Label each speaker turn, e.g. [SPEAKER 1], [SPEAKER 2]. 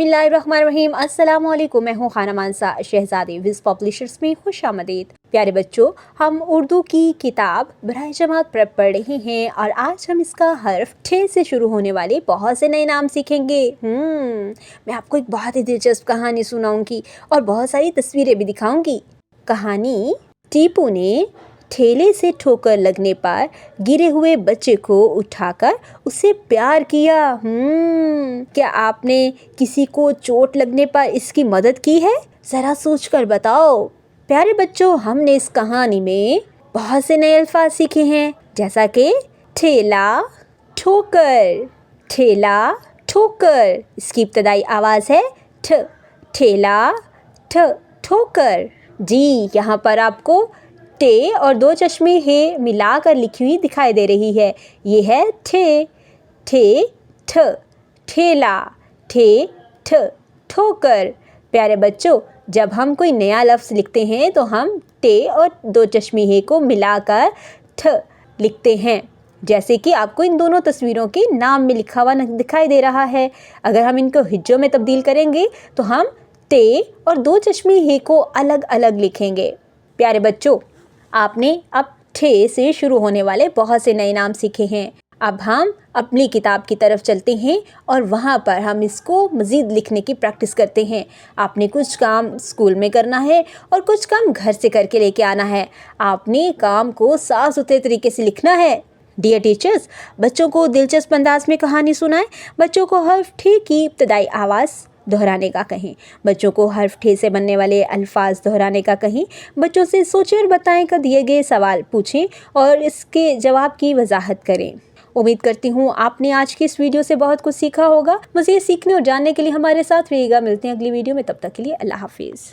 [SPEAKER 1] बिस्मिल्लाहिर्रहमानिर्रहीम। अस्सलाम वालेकुम। मैं हूँ खाना मानसा शहजादी। विज़ पब्लिशर्स में खुश आमदीद। प्यारे बच्चों, हम उर्दू की किताब बराए जमात प्रेप पढ़ रहे हैं और आज हम इसका हर्फ ठ से शुरू होने वाले बहुत से नए नाम सीखेंगे। मैं आपको एक बहुत ही दिलचस्प कहानी सुनाऊंगी और बहुत सारी तस्वीरें भी दिखाऊंगी। कहानी टीपू ने ठेले से ठोकर लगने पर गिरे हुए बच्चे को उठाकर उसे प्यार किया। क्या आपने किसी को चोट लगने पर इसकी मदद की है? ज़रा सोचकर बताओ। प्यारे बच्चों, हमने इस कहानी में बहुत से नए अल्फाज सीखे हैं, जैसा कि ठेला, ठोकर। ठेला, ठोकर, इसकी इब्तदाई आवाज़ है ठ। ठेला, ठ, ठोकर। जी, यहाँ पर आपको टे और दो चश्मे हे मिलाकर लिखी हुई दिखाई दे रही है। ये है ठे, ठे, ठ, ठेला, ठे, ठ, ठोकर। प्यारे बच्चों, जब हम कोई नया लफ्ज़ लिखते हैं तो हम टे और दो चश्मे हे को मिलाकर ठ लिखते हैं, जैसे कि आपको इन दोनों तस्वीरों के नाम में लिखा हुआ दिखाई दे रहा है। अगर हम इनको हिज्जों में तब्दील करेंगे तो हम टे और दो चश्मे हे को अलग अलग लिखेंगे। प्यारे बच्चों, आपने अब ठे से शुरू होने वाले बहुत से नए नाम सीखे हैं। अब हम अपनी किताब की तरफ चलते हैं और वहाँ पर हम इसको मज़ीद लिखने की प्रैक्टिस करते हैं। आपने कुछ काम स्कूल में करना है और कुछ काम घर से करके लेके आना है। आपने काम को साफ सुथरे तरीके से लिखना है। डियर टीचर्स, बच्चों को दिलचस्प अंदाज में कहानी सुनाएं। बच्चों को हर्फ ठे की इब्तदाई आवाज़ दोहराने का कहें। बच्चों को हर्फ ठे से बनने वाले अल्फाज दोहराने का कहें। बच्चों से सोचें और बताएं का दिए गए सवाल पूछें और इसके जवाब की वजाहत करें। उम्मीद करती हूँ आपने आज की इस वीडियो से बहुत कुछ सीखा होगा। मुझे सीखने और जानने के लिए हमारे साथ रहिएगा। मिलते हैं अगली वीडियो में, तब तक के लिए अल्लाह हाफिज़।